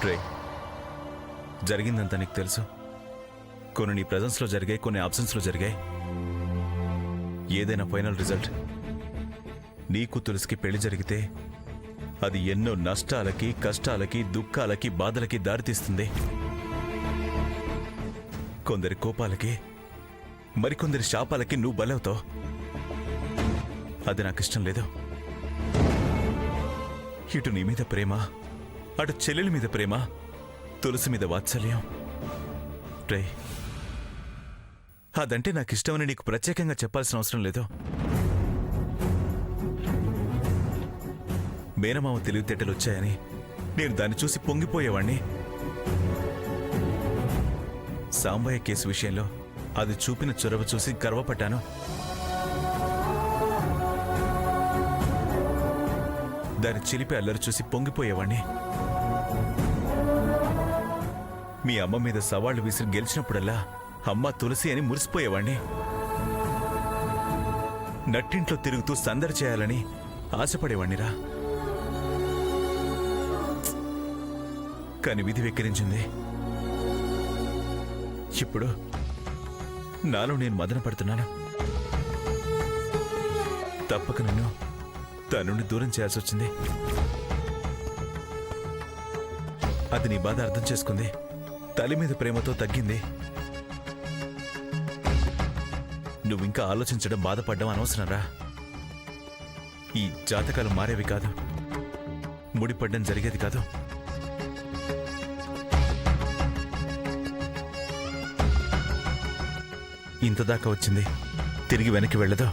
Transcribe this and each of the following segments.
Tray జరిగిందంతా నీకు తెలుసు. కొన్ని నీ ప్రెజెన్స్లో జరిగాయి, కొన్ని ఆబ్సెన్స్లో జరిగాయి. ఏదైనా ఫైనల్ రిజల్ట్ నీకు తులసికి పెళ్లి జరిగితే అది ఎన్నో నష్టాలకి, కష్టాలకి, దుఃఖాలకి, బాధలకి దారితీస్తుంది. కొందరి కోపాలకి, మరికొందరి శాపాలకి నువ్వు బలవుతావు. అది నాకిష్టం లేదు. ఇటు నీ మీద ప్రేమ, అటు చెల్లెలి మీద ప్రేమ, తులసి మీద వాత్సల్యం. రే, అదంటే నాకిష్టమని నీకు ప్రత్యేకంగా చెప్పాల్సిన అవసరం లేదు. మేనమామ తెలివితేటలు వచ్చాయని నేను దాన్ని చూసి పొంగిపోయేవాణ్ణి. సాంబయ్య కేసు విషయంలో అది చూపిన చొరవ చూసి గర్వపడ్డాను. దాని చిలిపి అల్లరి చూసి పొంగిపోయేవాణ్ణి. మీ అమ్మ మీద సవాళ్లు విసిరి గెలిచినప్పుడల్లా అమ్మ తులసి అని మురిసిపోయేవాణ్ణి. నట్టింట్లో తిరుగుతూ సందడి చేయాలని ఆశపడేవాణ్ణిరా. కాని విధి వెక్కిరించింది. ఇప్పుడు నాలో నేను మదన పడుతున్నాను. తప్పక నన్ను తన నుండి దూరం చేయాల్సి వచ్చింది. అది నీ బాధ అర్థం చేసుకుంది. తల్లి మీద ప్రేమతో తగ్గింది. నువ్వింకా ఆలోచించడం, బాధపడ్డం అనవసరంరా. ఈ జాతకాలు మారేవి కాదు, ముడిపడ్డం జరిగేది కాదు. ఇంతదాకా వచ్చింది, తిరిగి వెనక్కి వెళ్ళదు.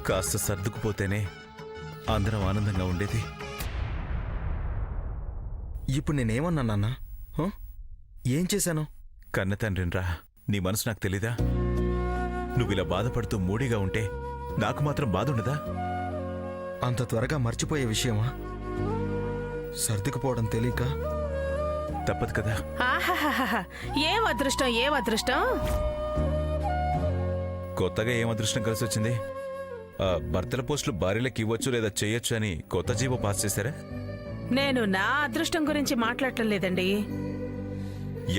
కాస్త సర్దుకుపోతేనే అందరం ఆనందంగా ఉండేది. ఇప్పుడు నేనేమన్నా నాన్న? ఏం చేశాను? కన్న తండ్రినిరా, నీ మనసు నాకు తెలీదా? నువ్విలా బాధపడుతూ మూడీగా ఉంటే నాకు మాత్రం బాధ ఉండదా? అంత త్వరగా మర్చిపోయే విషయమా? సర్దుకుపోవడం తెలియక తప్పదు కదా. ఏం అదృష్టం, ఏం అదృష్టం. కొత్తగా ఏం అదృష్టం కలిసి వచ్చింది? భర్తల పోస్టులు భార్యలకు ఇవ్వచ్చు లేదా చేయొచ్చు అని కొత్త జీవో పాస్ చేశారా? నేను నా అదృష్టం గురించి మాట్లాడటం లేదండి.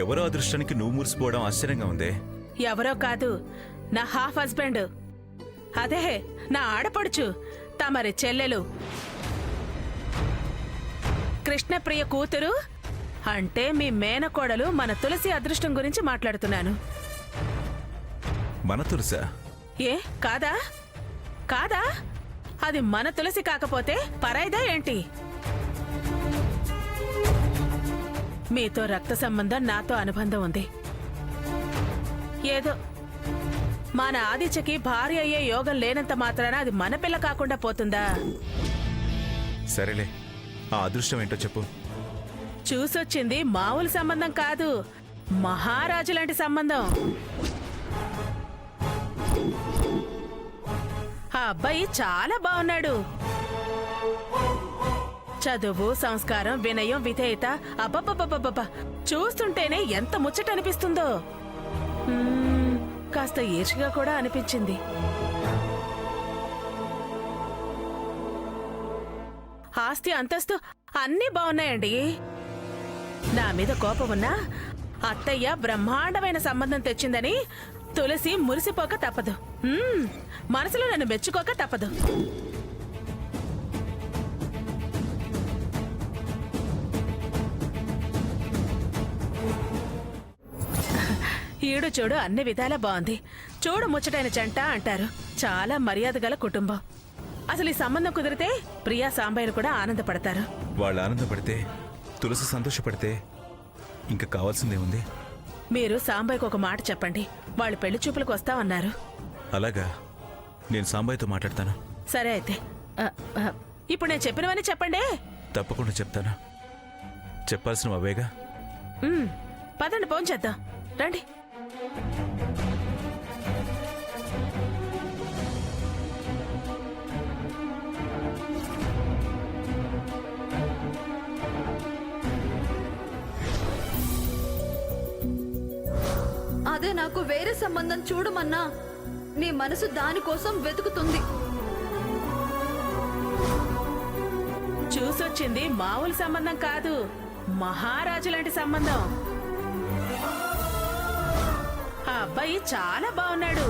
ఎవరో అదృష్టానికి నువ్వు మురిసిపోవడం ఆశ్చర్యంగా ఉందే. ఎవరో కాదు, నా హాఫ్ హస్బెండ్. అదే నా ఆడపడుచు, తమరి చెల్లెలు కృష్ణప్రియ కూతురు. అంటే మీ మేనకోడలు మన తులసి అదృష్టం గురించి మాట్లాడుతున్నాను. మన తులసా? ఏ కాదా? కాదా? అది మన తులసి కాకపోతే పరాయిదా ఏంటి? మీతో రక్త సంబంధం, నాతో అనుబంధం ఉంది. ఏదో మన ఆదిత్యకి భార్య అయ్యే యోగం లేనంత మాత్రాన అది మన పిల్ల కాకుండా పోతుందా? సరేలే, ఆ అదృష్టం ఏంటో చెప్పు. చూసొచ్చింది మామూలు సంబంధం కాదు, మహారాజు లాంటి సంబంధం. ఆ అబ్బాయి చాలా బాగున్నాడు. చదువు, సంస్కారం, వినయం, విధేయత, అబ్బబ్బబ్బబ్బబ్బ చూస్తుంటేనే ఎంత ముచ్చట అనిపిస్తుందో. కాస్త ఈర్ష్యగా కూడా అనిపించింది. ఆస్తి, అంతస్తు అన్నీ బాగున్నాయండి. నా మీద కోపం ఉన్నా అత్తయ్య బ్రహ్మాండమైన సంబంధం తెచ్చిందని తులసి మురిసిపోక తప్పదు. మనసులో నన్ను మెచ్చుకోక తప్పదు. ఈడు చూడు అన్ని విధాలా బాగుంది. చూడు ముచ్చటైన జంట అంటారు. చాలా మర్యాద గల కుటుంబం. అసలు ఈ సంబంధం కుదిరితే ప్రియా, సాంబయ్యలు కూడా ఆనందపడతారు. వాళ్ళు ఆనందపడితే, తులసి సంతోషపడితే ఇంకా కావాల్సిందేముంది? మీరు సాంబయ్యకు ఒక మాట చెప్పండి. వాళ్ళు పెళ్లి చూపులకు వస్తామన్నారు. అలాగా, నేను సాంబయ్యతో మాట్లాడతాను. సరే అయితే ఇప్పుడు నేను చెప్పినవన్నీ చెప్పండి. తప్పకుండా చెప్తాను. చెప్పాల్సిన అవేగా. పదండి, ఫోన్ చేద్దాం. రండి. అదే నాకు వేరే సంబంధం చూడమన్నా నీ మనసు దానికోసం వెతుకుతుంది. చూసొచ్చింది మామూలు సంబంధం కాదు, మహారాజు లాంటి సంబంధం. ఆ అబ్బాయి చాలా బాగున్నాడు.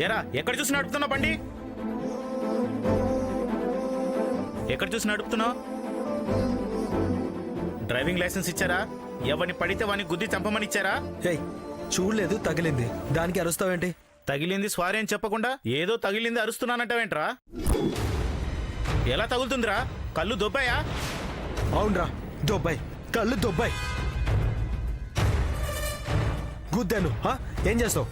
ఎరా ఎక్కడ చూసి నడుపుతున్నావు బండి? ఎక్కడ చూసి నడుపుతున్నావు? డ్రైవింగ్ లైసెన్స్ ఇచ్చారా? ఎవరిని పడితే వాడిని గుద్ది చంపమని ఇచ్చారా? ఏయ్ చూడలేదు, తగిలింది, దానికి అరుస్తావేంటి? తగిలింది స్వారీ అని చెప్పకుండా ఏదో తగిలింది అరుస్తున్నానంటావేంట్రా? ఎలా తగులుతుందిరా? కళ్ళు దొబ్బాయా? అవునరా, దొబ్బాయి, కళ్ళు దొబ్బాయి. గుద్దాను. ఏం చేస్తావు?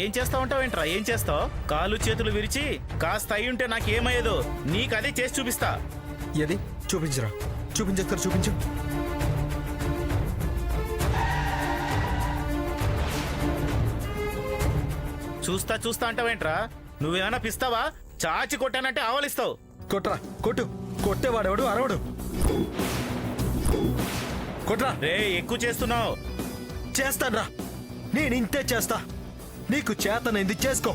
ఏం చేస్తావంటావేంట్రా? ఏం చేస్తావు? కాళ్ళు చేతులు విరిచి కాస్త అయి ఉంటే నాకేమయ్యేదో నీకు అదే చేసి చూపిస్తా. ఏది? చూపించరా, చూపించేస్తారు, చూపించు. చూస్తా చూస్తా అంటావేంట్రా? నువ్వేమైనా పిస్తావా? చాచి కొట్టానంటే ఆవలిస్తావు. కొట్రా, కొట్టు. కొట్టేవాడెవడు? అరవడు. కొట్రా. రే ఎక్కువ చేస్తున్నావు. చేస్తాన్రా, నేను ఇంతే చేస్తా. నీకు చేతనైంది చేసుకో.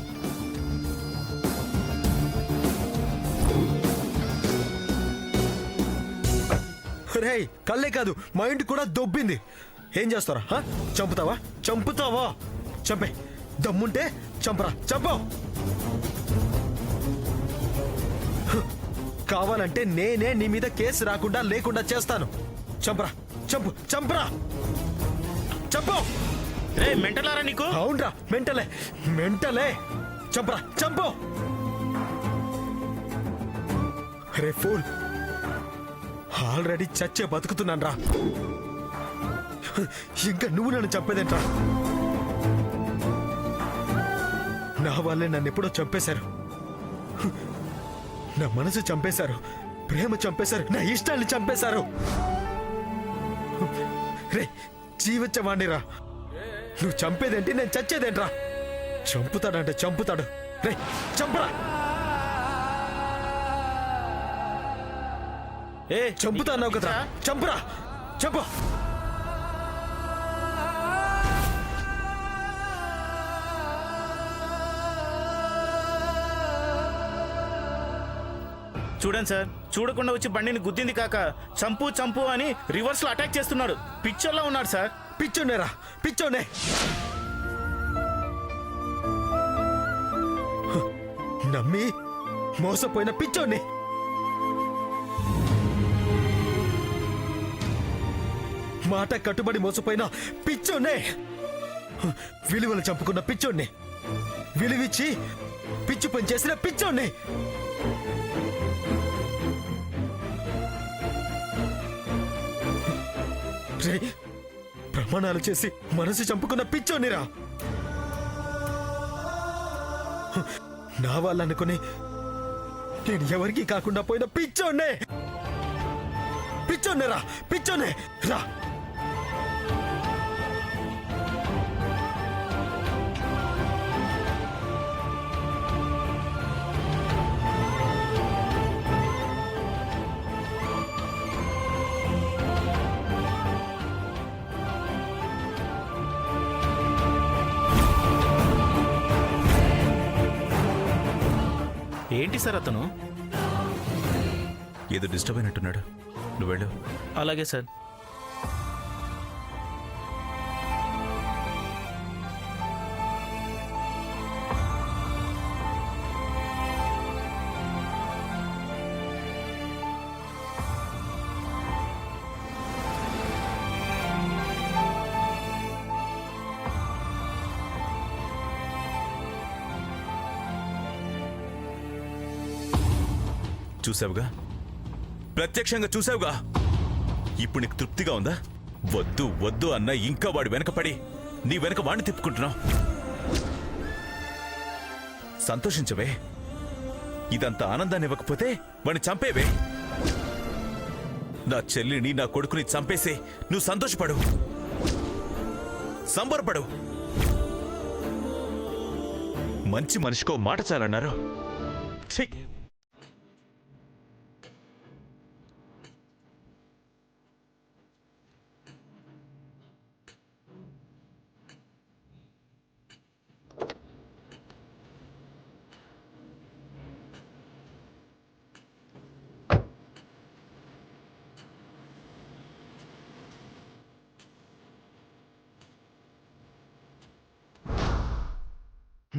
రే కళ్ళే కాదు, మైండ్ కూడా దొబ్బింది. ఏం చేస్తారా? చంపుతావా? చంపుతావా? చంపే దమ్ముంటే చంపరా, చంపు. కావాలంటే నేనే నీ మీద కేసు రాకుండా లేకుండా చేస్తాను. చంపరా, చంపు, చంపరా, చంపు. రే మెంటలారా నీకు? అవునరా, మెంటలే, మెంటలే. చంపరా, చంపు. రే ఫూల్, ఆల్రెడీ చచ్చే బతుకుతున్నాను రా. ఇంకా నువ్వు నన్ను చంపేదేంట్రా? నా వాళ్ళే నన్ను ఎప్పుడో చంపేశారు. నా మనసు చంపేశారు, ప్రేమ చంపేశారు, నా ఇష్టాన్ని చంపేశారు. రే జీవించవాణ్ణిరా. నువ్వు చంపేదేంటి, నేను చచ్చేదేంట్రా? చంపుతాడంటే చంపుతాడు. రే చంపరా. ఏ చంపుతా అన్నావు కదరా, చంపురా, చంపు. చూడండి సార్, చూడకుండా వచ్చి బండిని గుద్దింది కాక చంపు చంపు అని రివర్స్ లో అటాక్ చేస్తున్నాడు. పిక్చర్ లో ఉన్నాడు సార్. పిచ్చోనేరా, పిచ్చోనే. నమ్మి మోసపోయిన పిచ్చోని. మాట కట్టుబడి మోసపోయిన పిచ్చోనే. విలువలు చంపుకున్న పిచ్చోన్ని, విలువిచ్చి పిచ్చి పని చేసిన పిచ్చోన్ని. రే ప్రమాణాలు చేసి మనసు చంపుకున్న పిచ్చోనిరా. నా వాళ్ళనుకుని నేను ఎవరికి కాకుండా పోయిన పిచ్చోన్నే. పిచ్చోన్నే రా, పిచ్చోన్నే రా. ఏంటి సార్ అతను? ఏదో డిస్టర్బ్ అయినట్టున్నాడు, నువ్వు వెళ్ళు. అలాగే సార్. చూసావుగా, ప్రత్యక్షంగా చూసావుగా. ఇప్పుడు నీకు తృప్తిగా ఉందా? వద్దు వద్దు అన్న ఇంకా వాడు వెనకపడి నీ వెనక వాడిని తిప్పుకుంటున్నావు. సంతోషించవే. ఇదంతా ఆనందాన్ని ఇవ్వకపోతే వాడిని చంపేవే. నా చెల్లిని, నా కొడుకుని చంపేసే నువ్వు సంతోషపడు, సంబరపడు. మంచి మనిషికో మాట చాలన్నారు. ఛీ!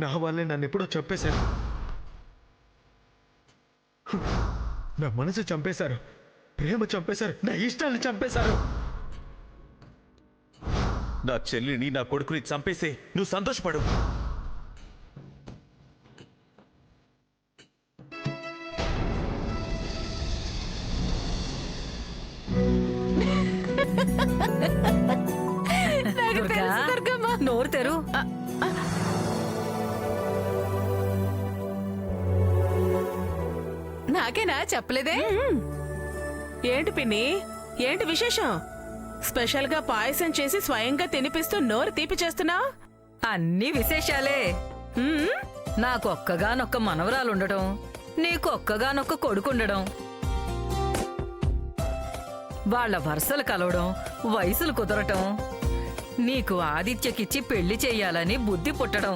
నా వల్లే నన్ను ఎప్పుడో చంపేశారు. నా మనసు చంపేశారు, ప్రేమ చంపేశారు, నా ఇష్టాన్ని చంపేశారు. నా చెల్లిని నా కొడుకుని చంపేసే నువ్వు సంతోషపడు. దుర్గా, నోరు తెరు. నాకేనా చెప్పలేదే? ఏంటి పిన్ని, ఏంటి విశేషం? స్పెషల్ గా పాయసం చేసి స్వయంగా తినిపిస్తూ నోరు తీపి చేస్తున్నావు? అన్ని విశేషాలే. నాకొక్కగానొక్క మనవరాలుండడం, నీకొక్కగానొక్క కొడుకుండడం, వాళ్ళ వరుసలు కలవడం, వయసులు కుదరటం, నీకు ఆదిత్యకిచ్చి పెళ్లి చెయ్యాలని బుద్ధి పుట్టడం,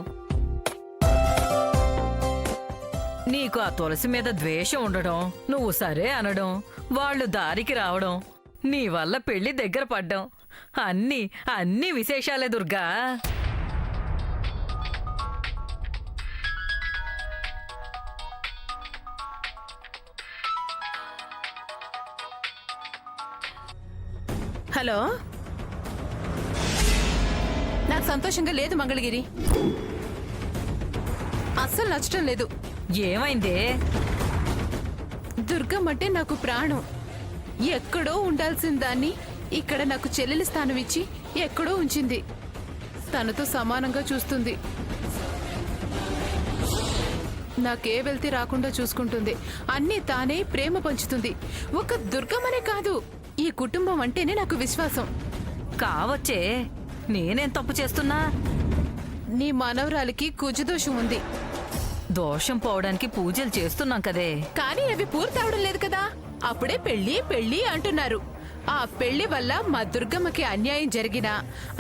నీకు ఆ తులసి మీద ద్వేషం ఉండడం, నువ్వు సరే అనడం, వాళ్ళు దారికి రావడం, నీ వల్ల పెళ్లి దగ్గర పడ్డం, అన్ని విశేషాలే దుర్గా. హలో, నాకు సంతోషంగా లేదు మంగళగిరి. అస్సలు నచ్చటం లేదు. ఏమైందే? దుర్గమ్మంటే నాకు ప్రాణం. ఎక్కడో ఉండాల్సిన దాన్ని ఇక్కడ నాకు చెల్లెలి స్థానం ఇచ్చి ఎక్కడో ఉంచింది. తనతో సమానంగా చూస్తుంది. నాకే వెళ్తే రాకుండా చూసుకుంటుంది. అన్నీ తానే ప్రేమ పంచుతుంది. ఒక దుర్గమ్మనే కాదు, ఈ కుటుంబం అంటేనే నాకు విశ్వాసం. కావచ్చే, నేనేం తప్పు చేస్తున్నా? నీ మనవరాలికి కుజదోషం ఉంది. దోషం పోవడానికి పూజలు చేస్తున్నాం కదే. కానీ అవి పూర్తవడం లేదు కదా. అప్పుడే పెళ్లి పెళ్లి అంటున్నారు. ఆ పెళ్లి వల్ల మా దుర్గమ్మకి అన్యాయం జరిగినా,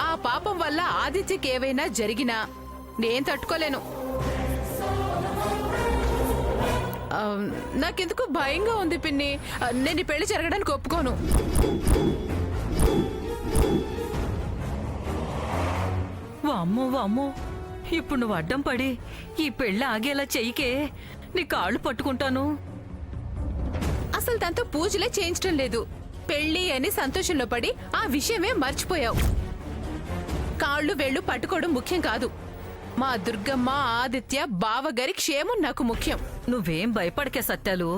ఆ పాపం వల్ల ఆదిత్యకి ఏవైనా జరిగినా నేను తట్టుకోలేను. నాకెందుకు భయంగా ఉంది పిన్ని. నేను ఈ పెళ్లి జరగడానికి ఒప్పుకోను. వామ్మో వామ్మో, ఇప్పుడు నువ్వు అడ్డం పడి ఈ పెళ్ళి ఆగేలా చెయ్యికే, నీ కాళ్ళు పట్టుకుంటాను. అసలు తనతో పూజలే చేయించడం లేదు. పెళ్లి అని సంతోషంలో పడి ఆ విషయమే మర్చిపోయావు. కాళ్ళు వేళ్ళు పట్టుకోవడం ముఖ్యం కాదు. మా దుర్గమ్మ, ఆదిత్య, బావగారి క్షేమం నాకు ముఖ్యం. నువ్వేం భయపడకే సత్యాలు.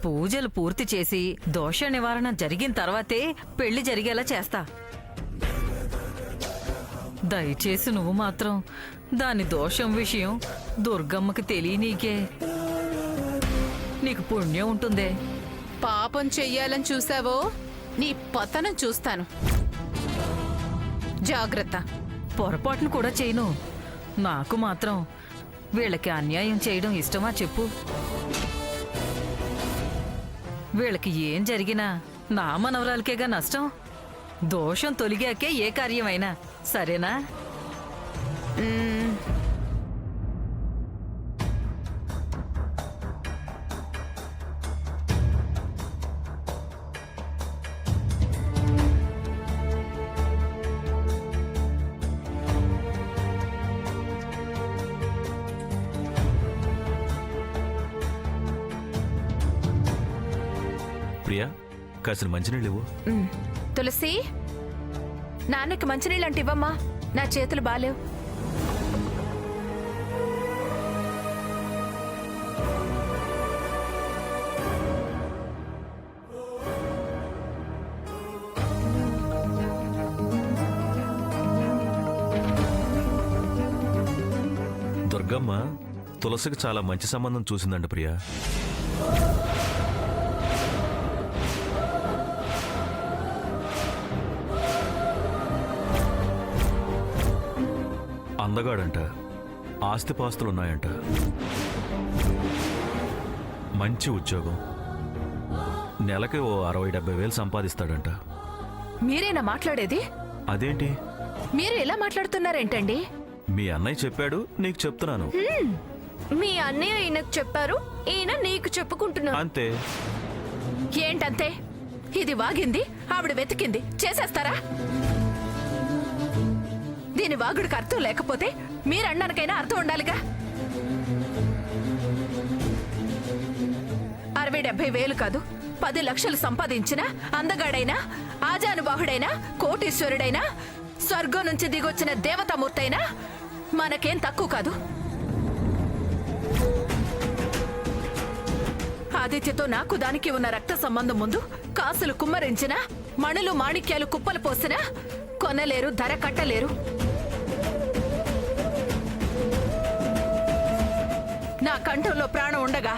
పూజలు పూర్తి చేసి దోష నివారణ జరిగిన తర్వాతే పెళ్లి జరిగేలా చేస్తా. దయచేసి నువ్వు మాత్రం దాని దోషం విషయం దుర్గమ్మకి తెలియనీకే. నీకు పుణ్యం ఉంటుందే. పాపం చెయ్యాలని చూసావో నీ పతనం చూస్తాను. జాగ్రత్త. పొరపాటును కూడా చేయను. నాకు మాత్రం వీళ్ళకి అన్యాయం చేయడం ఇష్టమా చెప్పు? వీళ్ళకి ఏం జరిగినా నా మనవరాలకేగా నష్టం. దోషం తొలిగాకే ఏ కార్యమైనా సరేనా? ప్రియా, కాసిన మంచినీళ్ళు ఇవ్వు. తులసి, నాన్నకి మంచినీళ్ళు అంటే ఇవ్వమ్మా. నా చేతులు బాలేవు. దుర్గమ్మ తులసికి చాలా మంచి సంబంధం చూసిందండి ప్రియా. అందగాడంట, ఆస్తిపాస్తులున్నాయంట, మంచి ఉద్యోగం, నెలకి ఓ 60-70 వేలు సంపాదిస్తాడంట. మీరేనా మాట్లాడేది? అదేంటి మీరు ఎలా మాట్లాడుతున్నారేంటండి? మీ అన్నయ్య చెప్పాడు, నీకు చెప్తున్నాను. మీ అన్నయ్య ఈయనకు చెప్పారు, ఈయన నీకు చెప్పుకుంటున్నారు. అంతే. ఏంటంతే? ఇది వాగింది, ఆవిడ వెతికింది, చేసేస్తారా? దీని దీని వాగుడికి అర్థం లేకపోతే మీరన్నానికైనా అర్థం ఉండాలిగా. 60-70 వేలు కాదు, 10 లక్షలు సంపాదించిన అందగాడైనా, ఆజానుబాహుడైనా, కోటీశ్వరుడైనా, స్వర్గం నుంచి దిగొచ్చిన దేవతామూర్తైనా మనకేం తక్కువ కాదు. ఆదిత్యతో నాకు దానికి ఉన్న రక్త సంబంధం ముందు కాసులు కుమ్మరించిన, మణులు మాణిక్యాలు కుప్పలు పోసినా కొనలేరు, ధర కట్టలేరు. నా కంఠంలో ప్రాణం ఉండగా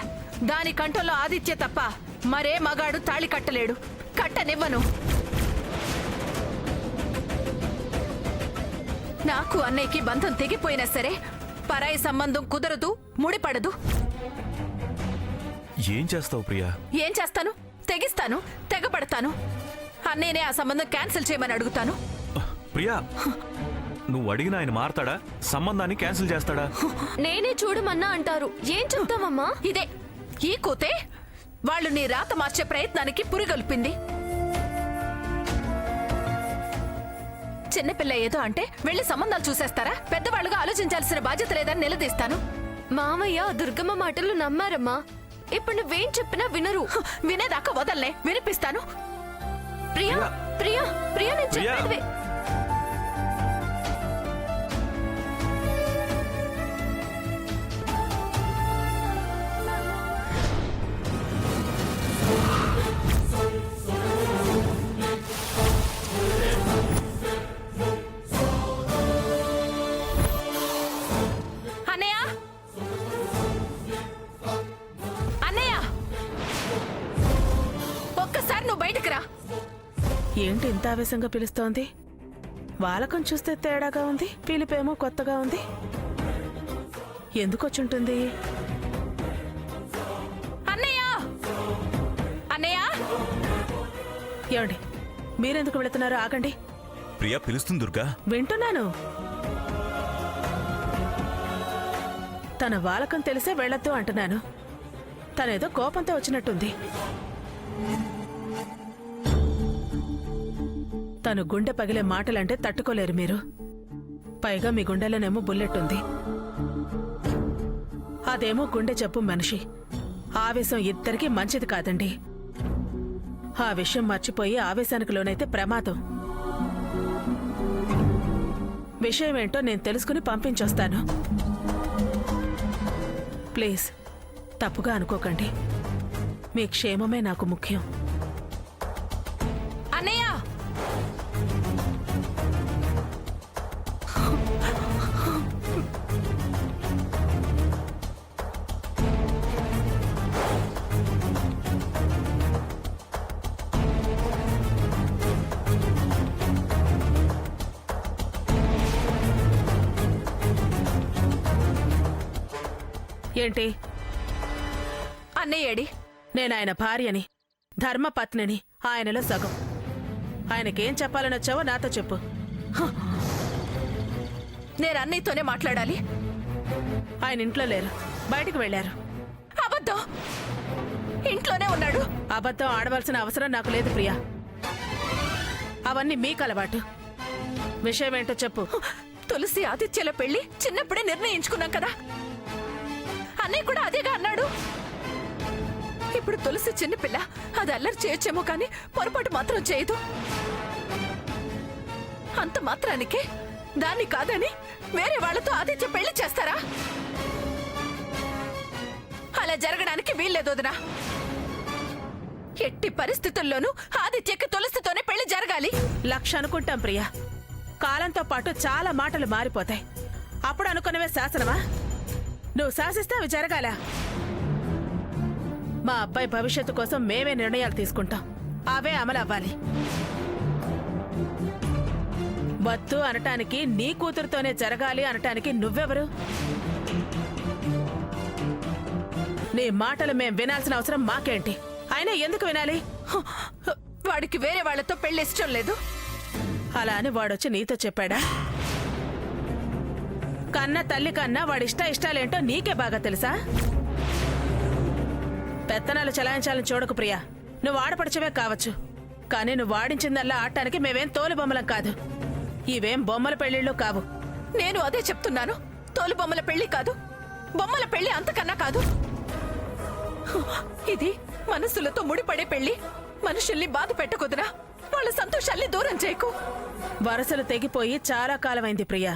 దాని కంఠంలో ఆదిత్య తప్ప మరే మగాడు తాళి కట్టలేడు, కట్టనివ్వను. నాకు అన్నయ్యకి బంధం తెగిపోయినా సరే పరాయి సంబంధం కుదరదు, ముడిపడదు. ఏం చేస్తావు ప్రియా? ఏం చేస్తాను? తెగిస్తాను, తెగపడతాను. అన్నయ్యనే ఆ సంబంధం క్యాన్సిల్ చేయమని అడుగుతాను. ప్రియా, నువ్వు అడిగిన ఆయన మారతాడా? సంబంధాన్ని క్యాన్సిల్ చేస్తాడా? నేనే చూడమన్నా అంటారు. ఏం చెప్తావమ్మా? ఇదే ఈ కూతే వాళ్ళు నీ రాత మార్చే ప్రయత్నానికి పురిగొల్పింది. చిన్నపిల్ల ఏదో అంటే వెళ్ళి సంబంధాలు చూసేస్తారా? పెద్దవాళ్ళుగా ఆలోచించాల్సిన బాధ్యత లేదని నిలదీస్తాను. మామయ్య దుర్గమ్మ మాటలు నమ్మారమ్మా. ఇప్పుడు నువ్వేం చెప్పినా వినరు. వినేదాకా వదల్లే, వినిపిస్తాను. ప్రియా ప్రియా ప్రియా నేను ప్రియా. చెప్పేది అన్నయ్య, అన్నయ్య, ఒక్కసారి నువ్వు బయటకు రా. ఏంటి ఇంత ఆవేశంగా పిలుస్తోంది? వాలకం చూస్తే తేడాగా ఉంది, పిలిపేమో కొత్తగా ఉంది. ఎందుకొచ్చుంటుంది? అన్నయ్య, అన్నయ్య, ఏమండి, మీరెందుకు వెళుతున్నారు? ఆగండి. ప్రియా పిలుస్తుంది దుర్గా. వింటున్నాను. తన వాలకం తెలిసే వెళ్ళొద్దు అంటున్నాను. తనేదో కోపంతో వచ్చినట్టుంది. తను గుండె పగిలే మాటలంటే తట్టుకోలేరు మీరు. పైగా మీ గుండెలోనేమో బుల్లెట్ ఉంది. అదేమో గుండె జబ్బు మనిషి. ఆవేశం ఇద్దరికీ మంచిది కాదండి. ఆ విషయం మర్చిపోయి ఆవేశానికి లోనైతే ప్రమాదం. విషయం ఏంటో నేను తెలుసుకుని పంపించొస్తాను. ప్లీజ్ తప్పుగా అనుకోకండి. మీ క్షేమమే నాకు ముఖ్యం. అన్నయ్య, ఏంటి? అన్నయ్యేడి? నేను ఆయన భార్యని, ధర్మపత్నిని, ఆయనలో సగం. ఆయనకేం చెప్పాలని వచ్చావో నాతో చెప్పు. నేను అన్నయ్యతోనే మాట్లాడాలి. ఆయన ఇంట్లో లేరు, బయటికి వెళ్లారు. అబద్ధం. ఇంట్లోనే ఉన్నాడు. అబద్ధం ఆడవలసిన అవసరం నాకు లేదు ప్రియా. అవన్నీ మీకు అలవాటు. విషయం ఏంటో చెప్పు. తులసి ఆదిత్యల పెళ్లి చిన్నప్పుడే నిర్ణయించుకున్నాం కదా. అన్నయ్య కూడా అదేగా అన్నాడు. ఇప్పుడు తులసి చిన్నపిల్ల, అది అల్లరి చేయొచ్చేమో కానీ పొరపాటు మాత్రం చేయదు. అంత మాత్రానికే దాన్ని కాదని వేరే వాళ్లతో ఆదిత్య పెళ్లి చేస్తారా? అలా జరగడానికి వీల్లేదు వదినా. ఎట్టి పరిస్థితుల్లోనూ ఆదిత్యకి తులసితోనే పెళ్లి జరగాలి. లక్ష అనుకుంటాం ప్రియా. కాలంతో పాటు చాలా మాటలు మారిపోతాయి. అప్పుడు అనుకున్నవే శాసనమా? నువ్వు శాసిస్తే అవి జరగాల. మా అబ్బాయి భవిష్యత్తు కోసం మేమే నిర్ణయాలు తీసుకుంటాం. అవే అమలు అవ్వాలి. వద్దు అనటానికి, నీ కూతురుతోనే జరగాలి అనటానికి నువ్వెవరు? నీ మాటలు మేం వినాల్సిన అవసరం మాకేంటి? అయినా ఎందుకు వినాలి? వాడికి వేరే వాళ్లతో పెళ్లి ఇష్టం లేదు. అలా అని వాడొచ్చి నీతో చెప్పాడా? కన్న తల్లి కన్నా వాడిష్ట ఇష్టాలేంటో నీకే బాగా తెలుసా? పెత్తనాలు చలాయించాలని చూడకు ప్రియా. నువ్వు ఆడపడిచవే కావచ్చు, కానీ నువ్వు వాడించిందల్లా ఆడటానికి మేమేం తోలు బొమ్మలం కాదు. ఇవేం బొమ్మల పెళ్లిళ్ళు కావు. నేను అదే చెప్తున్నాను. తోలు బొమ్మల పెళ్లి కాదు, బొమ్మల పెళ్లి అంతకన్నా కాదు. ఇది మనసులతో ముడిపడే పెళ్లి. మనుషుల్ని బాధ పెట్టకుదురా, వాళ్ళ సంతోషాల్ని దూరం చేయకు. వరసలు తెగిపోయి చాలా కాలమైంది ప్రియా.